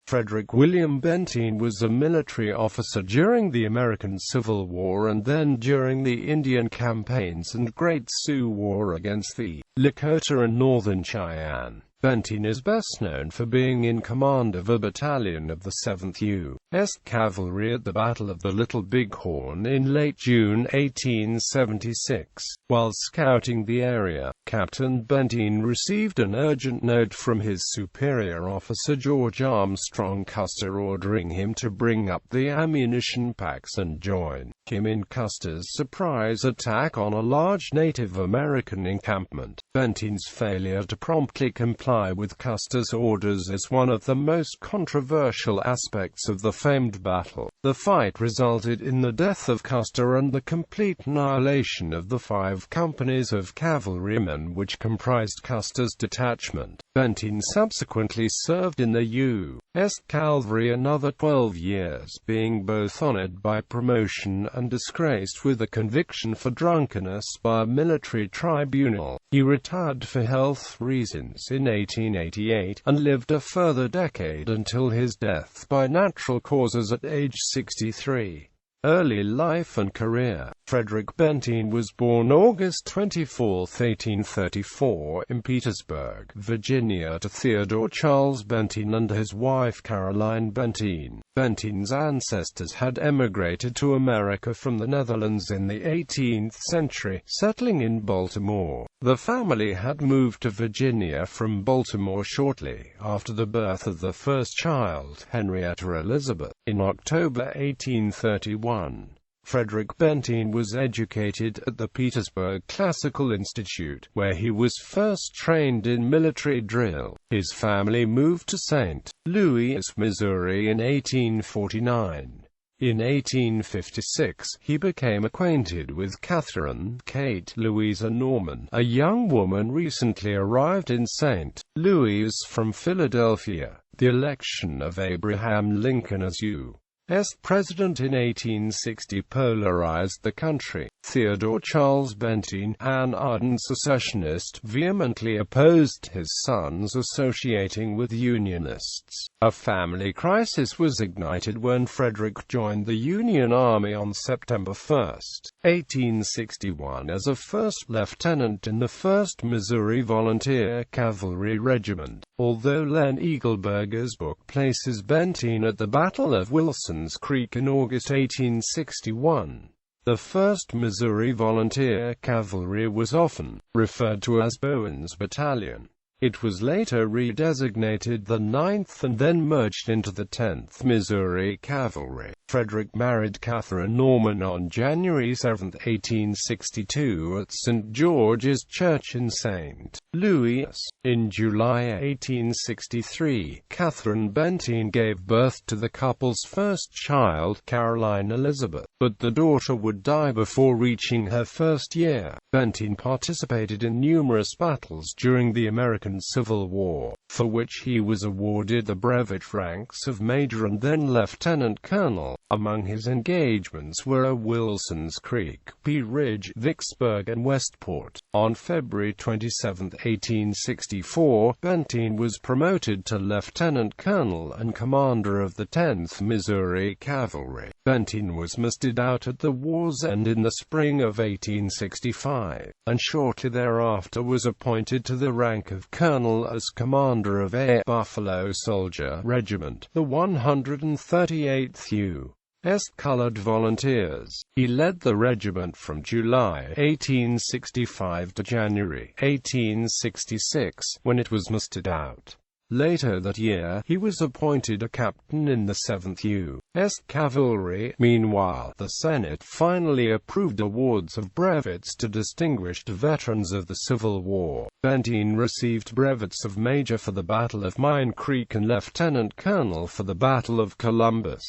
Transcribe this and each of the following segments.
Frederick William Benteen was a military officer during the American Civil War and then during the Indian Campaigns and Great Sioux War against the Lakota and Northern Cheyenne. Benteen is best known for being in command of a battalion of the 7th U.S. Cavalry at the Battle of the Little Bighorn in late June 1876. While scouting the area, Captain Benteen received an urgent note from his superior officer George Armstrong Custer ordering him to bring up the ammunition packs and join him in Custer's surprise attack on a large Native American encampment. Benteen's failure to promptly comply with Custer's orders is one of the most controversial aspects of the famed battle. The fight resulted in the death of Custer and the complete annihilation of the 5 companies of cavalrymen which comprised Custer's detachment. Benteen subsequently served in the U.S. Cavalry another 12 years, being both honored by promotion and disgraced with a conviction for drunkenness by a military tribunal. He retired for health reasons in 1888, and lived a further decade until his death by natural causes at age 63. Early life and career. Frederick Benteen was born August 24, 1834, in Petersburg, Virginia, to Theodore Charles Benteen and his wife Caroline Benteen. Benteen's ancestors had emigrated to America from the Netherlands in the 18th century, settling in Baltimore. The family had moved to Virginia from Baltimore shortly after the birth of the first child, Henrietta Elizabeth, in October 1831. Frederick Benteen was educated at the Petersburg Classical Institute, where he was first trained in military drill. His family moved to St. Louis, Missouri in 1849. In 1856, he became acquainted with Catherine Kate Louisa Norman, a young woman recently arrived in St. Louis from Philadelphia. The election of Abraham Lincoln as U.S. President in 1860 polarized the country. Theodore Charles Benteen, an ardent secessionist, vehemently opposed his sons associating with Unionists. A family crisis was ignited when Frederick joined the Union Army on September 1, 1861 as a first lieutenant in the 1st Missouri Volunteer Cavalry Regiment. Although Len Eagleburger's book places Benteen at the Battle of Wilson's Creek in August 1861, the 1st Missouri Volunteer Cavalry was often referred to as Bowen's Battalion. It was later redesignated the 9th and then merged into the 10th Missouri Cavalry. Frederick married Catherine Norman on January 7, 1862 at St. George's Church in St. Louis. In July 1863, Catherine Benteen gave birth to the couple's first child, Caroline Elizabeth, but the daughter would die before reaching her first year. Benteen participated in numerous battles during the American Civil War, for which he was awarded the brevet ranks of major and then lieutenant colonel. Among his engagements were Wilson's Creek, Pea Ridge, Vicksburg and Westport. On February 27, 1864, Benteen was promoted to lieutenant colonel and commander of the 10th Missouri Cavalry. Benteen was mustered out at the war's end in the spring of 1865, and shortly thereafter was appointed to the rank of colonel as commander of a Buffalo Soldier Regiment, the 138th U.S. Colored Volunteers. He led the regiment from July 1865 to January 1866, when it was mustered out. Later that year, he was appointed a captain in the 7th U.S. Cavalry. Meanwhile, the Senate finally approved awards of brevets to distinguished veterans of the Civil War. Benteen received brevets of Major for the Battle of Mine Creek and Lieutenant Colonel for the Battle of Columbus.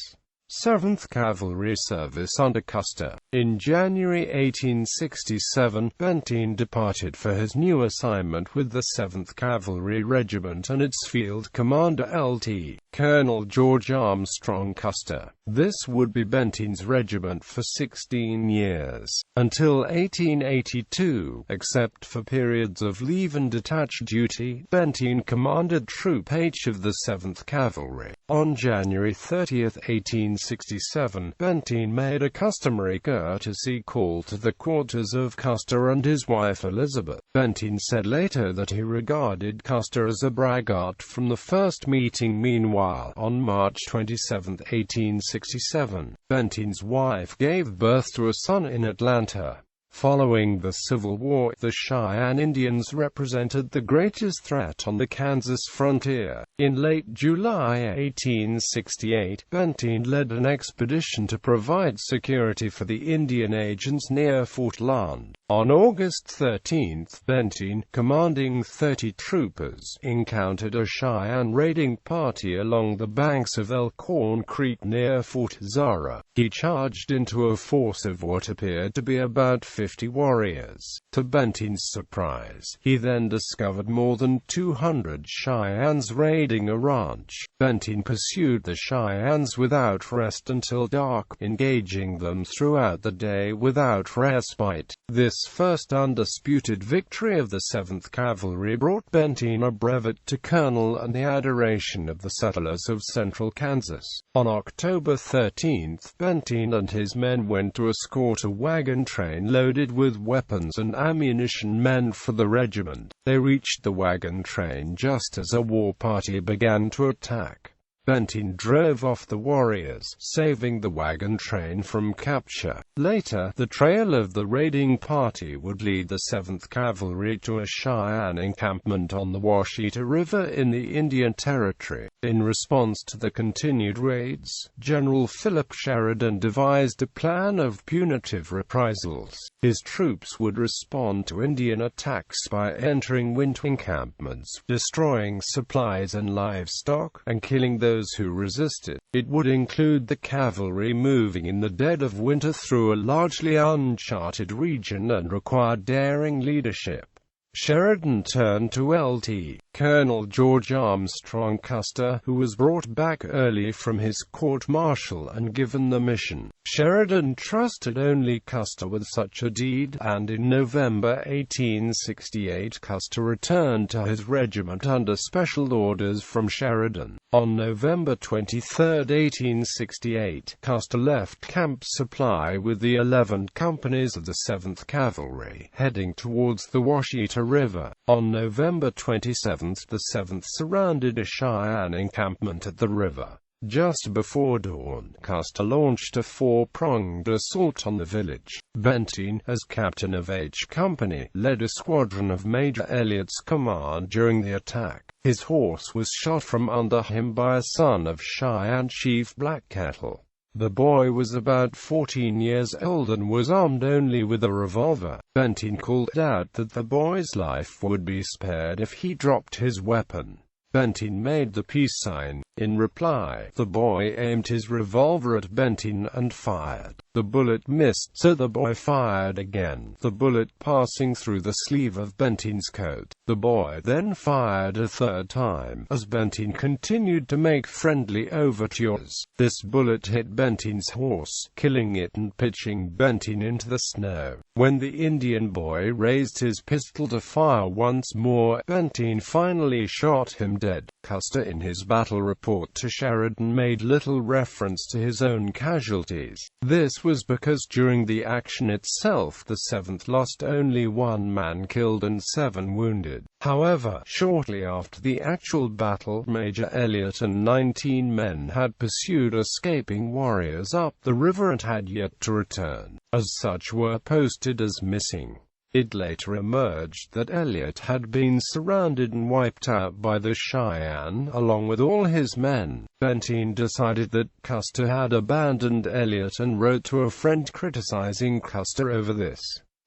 7th Cavalry Service under Custer. In January 1867, Benteen departed for his new assignment with the 7th Cavalry Regiment and its field commander Lt. Colonel George Armstrong Custer. This would be Benteen's regiment for 16 years, until 1882. Except for periods of leave and detached duty, Benteen commanded Troop H of the 7th Cavalry. On January 30, 1867, Benteen made a customary courtesy call to the quarters of Custer and his wife Elizabeth. Benteen said later that he regarded Custer as a braggart from the first meeting. Meanwhile, on March 27, 1867, Benteen's wife gave birth to a son in Atlanta. Following the Civil War, the Cheyenne Indians represented the greatest threat on the Kansas frontier. In late July 1868, Benteen led an expedition to provide security for the Indian agents near Fort Land. On August 13, Benteen, commanding 30 troopers, encountered a Cheyenne raiding party along the banks of Elkhorn Creek near Fort Zara. He charged into a force of what appeared to be about 50 warriors. To Benteen's surprise, he then discovered more than 200 Cheyennes raiding a ranch. Benteen pursued the Cheyennes without rest until dark, engaging them throughout the day without respite. This first undisputed victory of the 7th Cavalry brought Benteen a brevet to colonel and the adoration of the settlers of central Kansas. On October 13, Benteen and his men went to escort a wagon train loaded with weapons and ammunition meant for the regiment. They reached the wagon train just as a war party began to attack. Benteen drove off the warriors, saving the wagon train from capture. Later, the trail of the raiding party would lead the 7th Cavalry to a Cheyenne encampment on the Washita River in the Indian Territory. In response to the continued raids, General Philip Sheridan devised a plan of punitive reprisals. His troops would respond to Indian attacks by entering winter encampments, destroying supplies and livestock, and killing those who resisted. It would include the cavalry moving in the dead of winter through a largely uncharted region and required daring leadership. Sheridan turned to Lt. Colonel George Armstrong Custer, who was brought back early from his court-martial and given the mission. Sheridan trusted only Custer with such a deed, and in November 1868 Custer returned to his regiment under special orders from Sheridan. On November 23, 1868, Custer left Camp Supply with the 11 companies of the 7th Cavalry, heading towards the Washita River. On November 27, the 7th surrounded a Cheyenne encampment at the river. Just before dawn, Custer launched a four-pronged assault on the village. Benteen, as captain of H Company, led a squadron of Major Elliott's command during the attack. His horse was shot from under him by a son of Cheyenne Chief Black Kettle. The boy was about 14 years old and was armed only with a revolver. Benteen called out that the boy's life would be spared if he dropped his weapon. Benteen made the peace sign. In reply, the boy aimed his revolver at Benteen and fired. The bullet missed, so the boy fired again, the bullet passing through the sleeve of Benteen's coat. The boy then fired a third time, as Benteen continued to make friendly overtures. This bullet hit Benteen's horse, killing it and pitching Benteen into the snow. When the Indian boy raised his pistol to fire once more, Benteen finally shot him dead. Custer, in his battle report to Sheridan, made little reference to his own casualties. This was because during the action itself the 7th lost only 1 man killed and 7 wounded. However, shortly after the actual battle, Major Elliott and 19 men had pursued escaping warriors up the river and had yet to return. As such, were posted as missing. It later emerged that Elliott had been surrounded and wiped out by the Cheyenne, along with all his men. Benteen decided that Custer had abandoned Elliott and wrote to a friend criticizing Custer over this.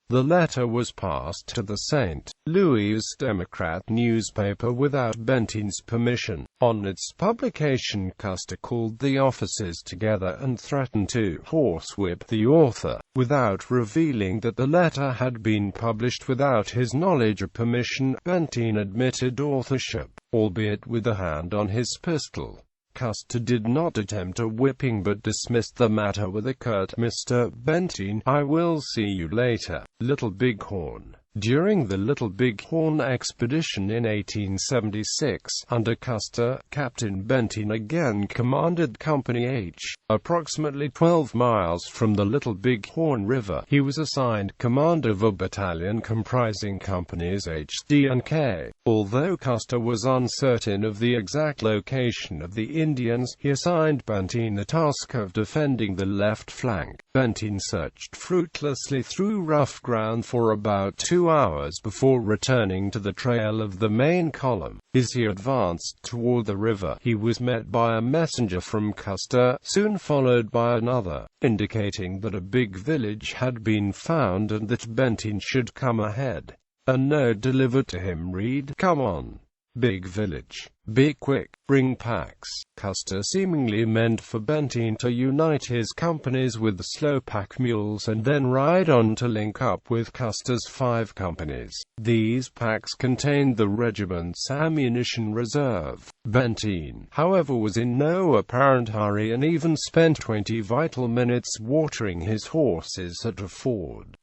The letter was passed to the St. Louis Democrat newspaper without Benteen's permission. On its publication, Custer called the officers together and threatened to horsewhip the author, without revealing that the letter had been published without his knowledge or permission. Benteen admitted authorship, albeit with a hand on his pistol. Custer did not attempt a whipping but dismissed the matter with a curt, "Mr. Benteen, I will see you later, Little Bighorn." During the Little Bighorn expedition in 1876, under Custer, Captain Benteen again commanded Company H, approximately 12 miles from the Little Bighorn River. He was assigned command of a battalion comprising Companies H, D, and K. Although Custer was uncertain of the exact location of the Indians, he assigned Benteen the task of defending the left flank. Benteen searched fruitlessly through rough ground for about 2 hours before returning to the trail of the main column. As he advanced toward the river, he was met by a messenger from Custer, soon followed by another, indicating that a big village had been found and that Benteen should come ahead. A note delivered to him read, "Come on. Big village. Be quick. Bring packs." Custer seemingly meant for Benteen to unite his companies with the slow pack mules and then ride on to link up with Custer's 5 companies. These packs contained the regiment's ammunition reserve. Benteen, however, was in no apparent hurry and even spent 20 vital minutes watering his horses at a ford.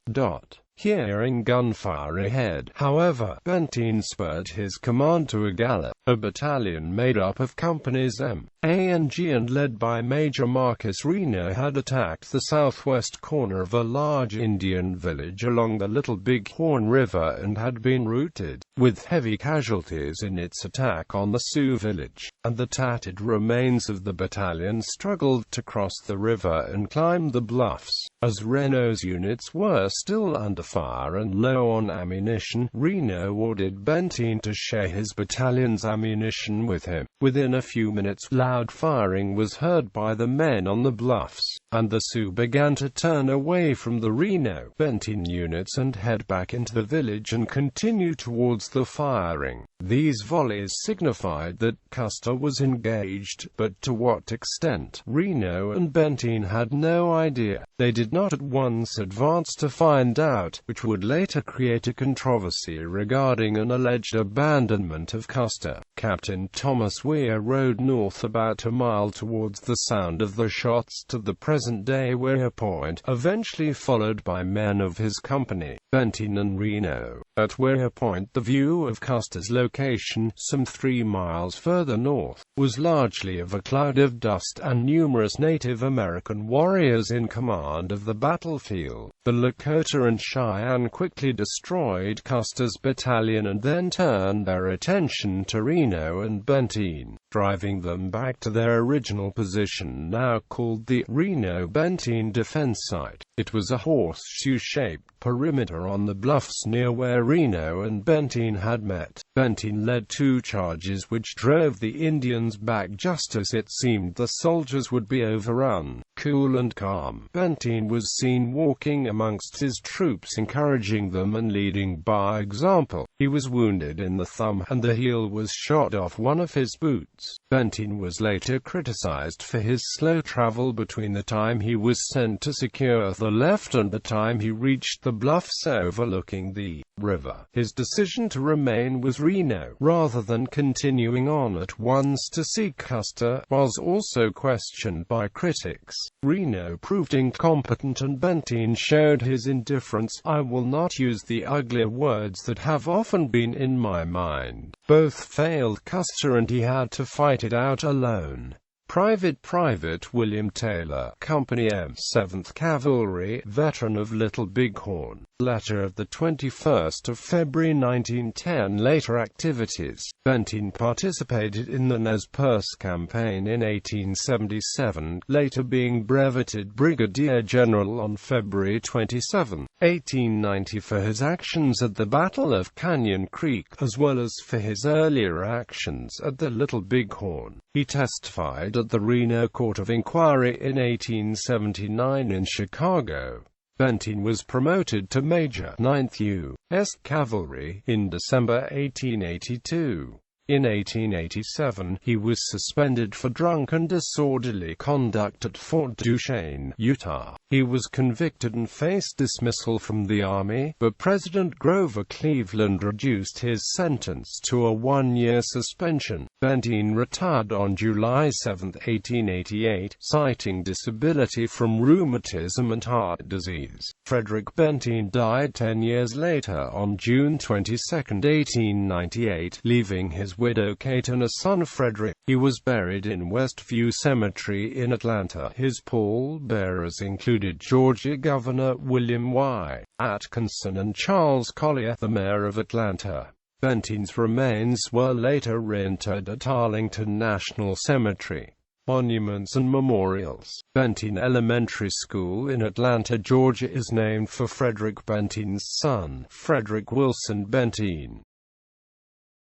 Hearing gunfire ahead, however, Benteen spurred his command to a gallop. A battalion made up of companies M, A, and G and led by Major Marcus Reno had attacked the southwest corner of a large Indian village along the Little Bighorn River and had been routed, with heavy casualties in its attack on the Sioux village, and the tattered remains of the battalion struggled to cross the river and climb the bluffs. As Reno's units were still under fire and low on ammunition, Reno ordered Benteen to share his battalion's ammunition with him. Within a few minutes, loud firing was heard by the men on the bluffs, and the Sioux began to turn away from the Reno-Benteen units and head back into the village and continue towards the firing. These volleys signified that Custer was engaged, but to what extent, Reno and Benteen had no idea. They did not at once advance to find out, which would later create a controversy regarding an alleged abandonment of Custer. Captain Thomas Weir rode north about a mile towards the sound of the shots to the present-day Weir Point, eventually followed by men of his company, Benteen and Reno. At Weir Point, the view of Custer's location, some 3 miles further north, was largely of a cloud of dust and numerous Native American warriors in command of the battlefield. The Lakota and Cheyenne quickly destroyed Custer's battalion and then turned their attention to Reno and Benteen, driving them back to their original position, now called the Reno-Benteen Defense Site. It was a horseshoe-shaped perimeter on the bluffs near where Reno and Benteen had met. Benteen led 2 charges which drove the Indians back just as it seemed the soldiers would be overrun. Cool and calm, Benteen was seen walking amongst his troops, encouraging them and leading by example. He was wounded in the thumb, and the heel was shot off one of his boots. Benteen was later criticized for his slow travel between the time he was sent to secure the left and the time he reached the bluffs overlooking the river. His decision to remain with Reno, rather than continuing on at once to seek Custer, was also questioned by critics. Reno proved incompetent and Benteen showed his indifference. "I will not use the uglier words that have often been in my mind." Both failed Custer and he had to fight it out alone. Private William Taylor, Company M, 7th Cavalry, veteran of Little Bighorn. Letter of the 21st of February 1910. Later activities. Benteen participated in the Nez Perce campaign in 1877, later being breveted Brigadier General on February 27, 1890 for his actions at the Battle of Canyon Creek, as well as for his earlier actions at the Little Bighorn. He testified at the Reno Court of Inquiry in 1879 in Chicago. Benteen was promoted to Major, 9th U.S. Cavalry, in December 1882. In 1887, he was suspended for drunk and disorderly conduct at Fort Duchesne, Utah. He was convicted and faced dismissal from the Army, but President Grover Cleveland reduced his sentence to a one-year suspension. Benteen retired on July 7, 1888, citing disability from rheumatism and heart disease. Frederick Benteen died 10 years later on June 22, 1898, leaving his widow Kate and a son Frederick. He was buried in Westview Cemetery in Atlanta. His pallbearers included Georgia Governor William Y. Atkinson and Charles Collier, the mayor of Atlanta. Benteen's remains were later reinterred at Arlington National Cemetery. Monuments and memorials. Benteen Elementary School in Atlanta, Georgia is named for Frederick Benteen's son, Frederick Wilson Benteen.